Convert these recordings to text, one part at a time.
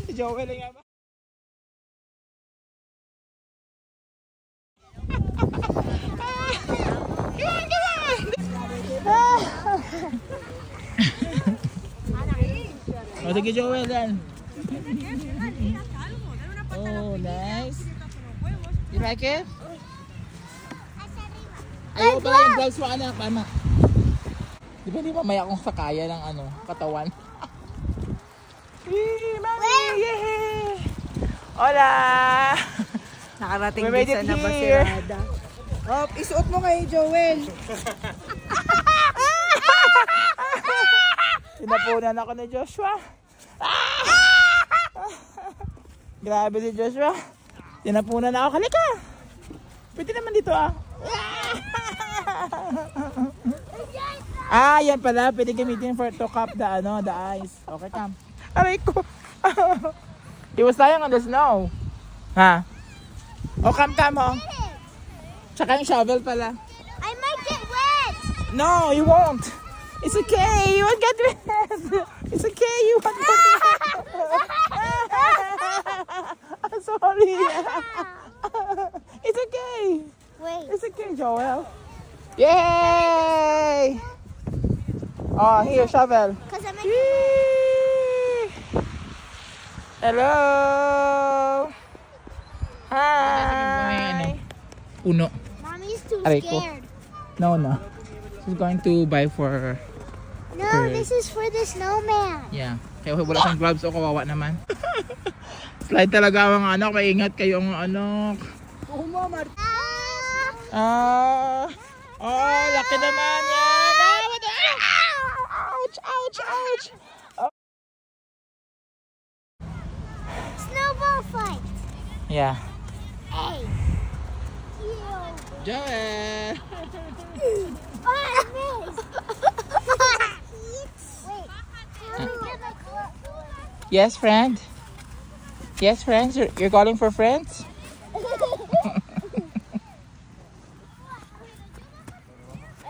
Si Joel nga ba? Oh, sige Joel yan. Oh, nice. You like it? Ayaw pala yung gloves mo anak, mama. Di ba mamaya akong sakaya ng ano, katawan? Mami! Yay! Hola! Nakarating din sa Navasirada. Oh, isuot mo kay Joel. Sinapunan ako ni Joshua. Grabe si Joshua. Sinapunan ako. Halika! Pwede naman dito ah. Ah, yan pala. Pwede gamitin for to cup the ice. Okay, come. Aray ko. He was lying on the snow. Ha? Oh, come. Oh. Tsaka yung shovel pala. I might get wet. No, you won't. It's okay. You won't get wet. It's okay. You won't get wet. I'm sorry. It's okay. Wait. It's okay, Joel. Yay! Oh, here, shovel. Because I'm Hello. Hi. Puno. Mommy's too Aray ko. scared. No. She's going to buy for... No, this is for the snowman. Yeah. Kaya wala kang gloves o kawawa naman. Slide talaga mga anak. Maingat kayo mga anak. Oh, laki naman yan. Ouch. Oh. Snowball fight. Yeah. Hey. Joel. Oh, I missed. Wait. Yes, friend. Yes, friends. You're calling for friends? I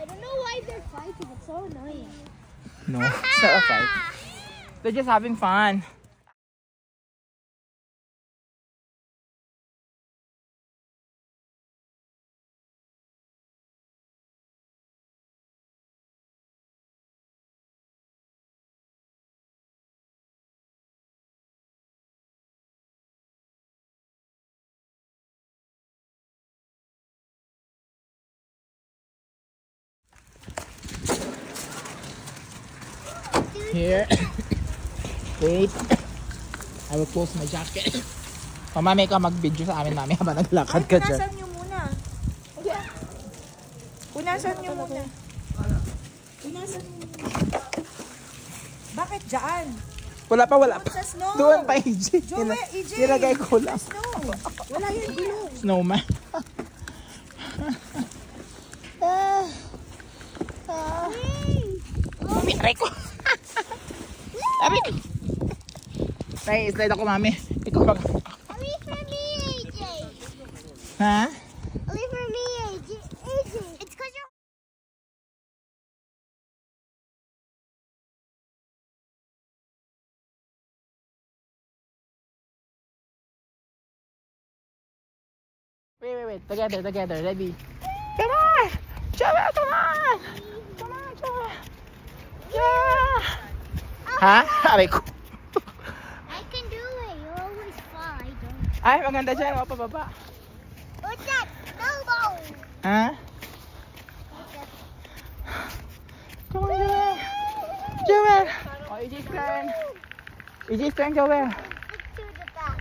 don't know why they're fighting. It's so annoying. No, it's not a fight. They're just having fun. Here. Wait. I will post my jacket. Mami ka mag-video sa amin, mami, habang naglakad ka dyan. Punasan nyo muna. Punasan nyo muna. Bakit dyan? Wala pa. Sa snow. Doon pa, EJ. Joel, EJ. Nilagay ko lang. Snow. Wala yung ilong. Snowman. Mami, aray ko. Aray ko. Ay, slide ako, mami. Ikaw mag... Only for me, AJ. Ha? Only for me, AJ. AJ. It's because you're... Wait. Together. Ready? Come on! Joel, come on! Joel. Yeah! Ha? Aray ko. I can do it. You always fall. I don't. Ay, maganda dyan. O, pababa. What's that? Snowball. Ha? Come on, Joel. Oh, EJ's turn, Joel. Stick to the back.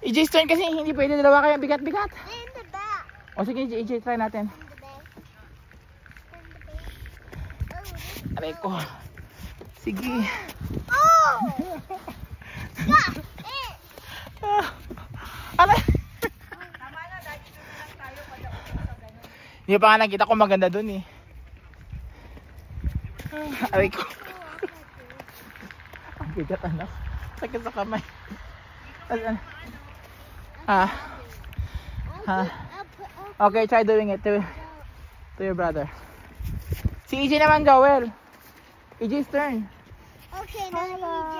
EJ's turn kasi hindi pwede dalawa kayo bigat-bigat. In the back. O sige, EJ, try natin. In the back. In the back. Aray ko. Sige. Oh! Got it. Aray! Hindi pa nga nakita ko maganda dun eh. Aray ko. Ang bigat anak. Sakit sa kamay. Okay, try doing it to your brother. Si EJ naman, Joel. EJ's turn. Okay, now EJ.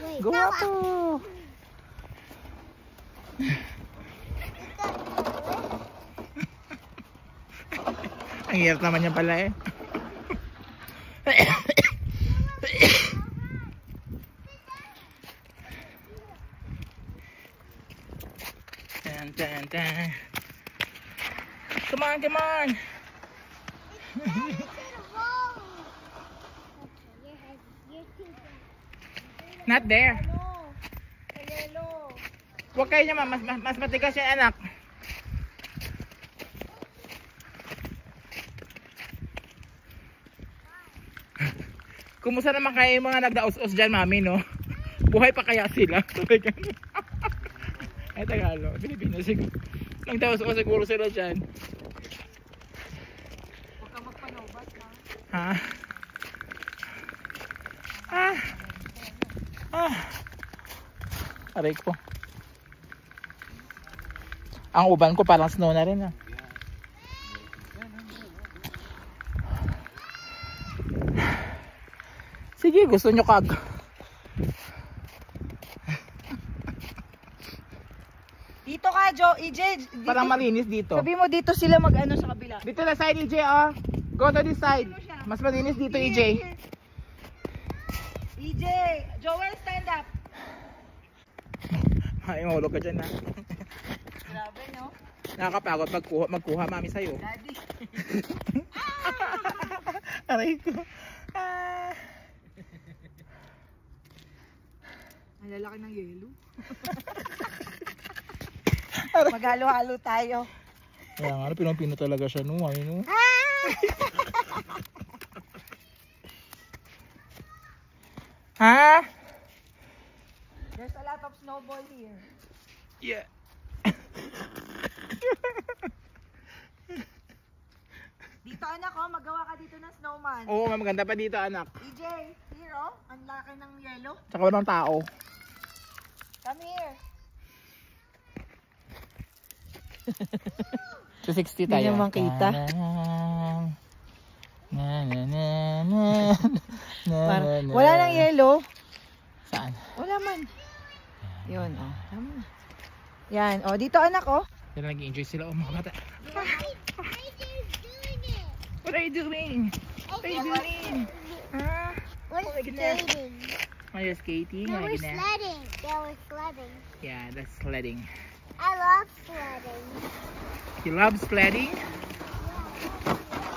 Wait. Guwapo. Ang hirap naman niya pala eh. Dun, dun, dun. Come on, come on. Not there. Huwag kayo naman, mas matigas yan anak. Kumusta naman kayo yung mga nagdaos-os dyan, mami, no? Buhay pa kaya sila? Ay, Tagalog. Pilipinas siguro. Nagdaos-os siguro sila dyan. Huwag ka magpanobas, Ha? ha? Aray ko. Ang uban ko parang snow na rin, ha? Sige, gusto nyo kag. Dito ka, EJ. Dito. Parang malinis dito. Sabi mo dito sila mag-ano sa kabila. Dito na side, EJ, oh. Go to this side. Mas malinis dito, EJ. EJ, Joel, stand up. Ay, mahulog ka dyan, ha. Grabe, no? Nakakapagod magkuha, mami, sa'yo. Daddy. Aray ko. Ang lalaki ng yelo. Maghalo-halo tayo. Kaya nga, pinong-pino talaga siya, no? Ay, no? Ha? There's a lot of snowball here. Yeah. Dito anak, oh, magawa ka dito ng snowman. Oo, maganda pa dito, anak. EJ, here oh, ang laki ng yelo. Tsaka walang tao. Come here. 260 tayo. Hindi naman kita. Wala nang yelo. Saan? Wala man. Yun, oh. Tama na. Yan, oh. Dito anak, oh. Yan, nag-enjoy sila. Oh, mga bata. AJ's doing it. What are you doing? What are you doing? Huh? We're goodness. skating. Oh, you're skating? No, Oh, we're goodness. sledding. Yeah, we're sledding. Yeah, that's sledding. I love sledding. You love sledding?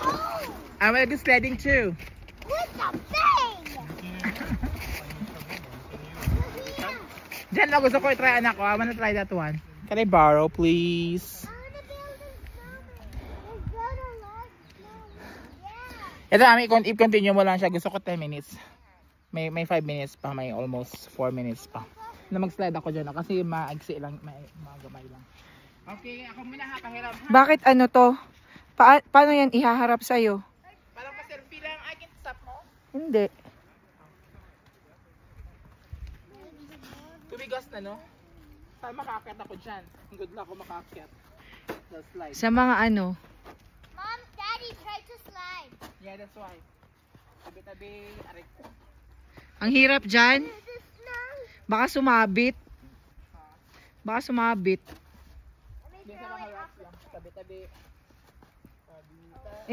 Oh, I want to do sledding too. with the thing. Diyan lang gusto ko i-try, anak ko. I want to try that one. Can I borrow, please? I want to build a snowman. Let's build a large snowman. Yeah. Ito, mami, i-continue mo lang siya. Gusto ko 10 minutes. May 5 minutes pa. May almost 4 minutes pa. Na mag-slide ako dyan. Kasi maagsi lang. Magamay lang. Okay, ako muna ha. Pahirap ha. Bakit ano to? Paano yan ihaharap sa'yo? Parang pa-selfie lang. I can stop mo. Hindi. Tubigas na, no? Saan makakit ako dyan? Good luck ako makakit. The slide. Sa mga ano? Mom, Daddy tried to slide. Yeah, that's why. Tabi-tabi. Aray ko. Ang hirap dyan. Is this snow? Baka sumabit. Baka sumabit. Hindi sa mga rocks lang. Tabi-tabi.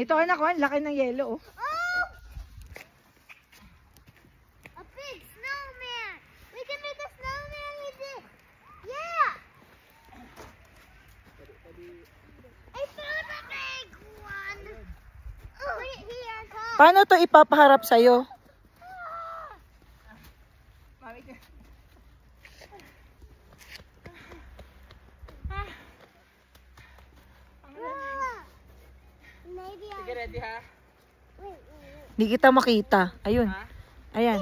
Ito anak ko, ang laki ng yelo, oh. Oh! A big snowman. We can make a snowman with this. Yeah. I found a big one. Put it here, come. Paano to ipapaharap sa'yo? Mami ka. Maybe Sige, ready ha? wait. Hindi kita makita. Ayun. Ha? Ayan.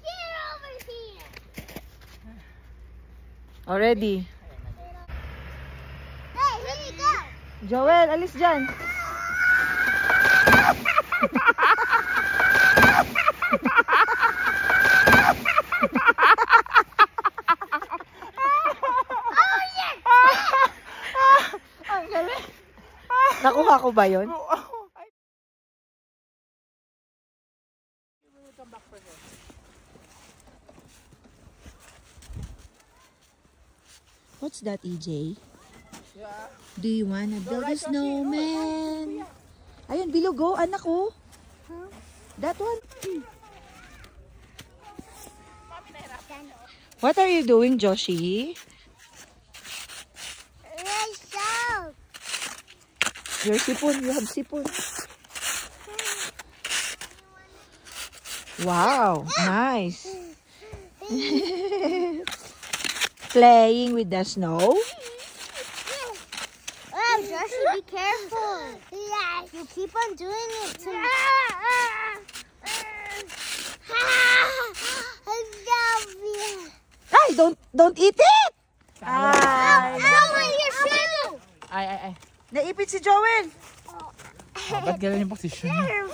Get over here. Already. Hey, here you go. Joel, alis dyan. Nakuha ko ba yun? Oo. What's that, EJ? Do you wanna build a snowman? Ayun, bilugo, anak ko. That one. What are you doing, Joshi? Your sipon, you have sipon. Wow, nice. Playing with the snow. Oh, Joshie, be careful. Yes. You keep on doing it to me. I love you. Ay, don't eat it. Ay. Joel, your shoe. Ay. Naipit si Joel. Oh, ba't gano'n yung position niya?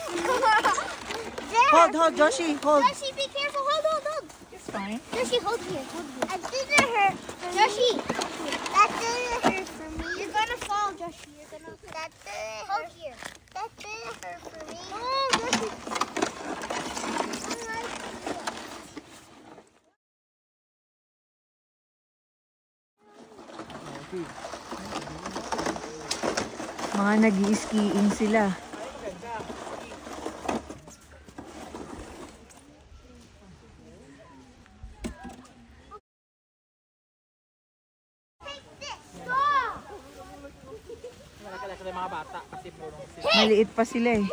Hold, Joshi, hold. Joshie, be careful. Hold. It's fine. Joshie, hold here. That didn't hurt. Joshie, that didn't hurt for me. You're gonna fall, Joshie. That didn't hurt here. That didn't hurt for me. Oh, Joshie. Mga nag-i-skiing sila. Malaki-laki ng mga bata kasi puro Maliit pa sila eh.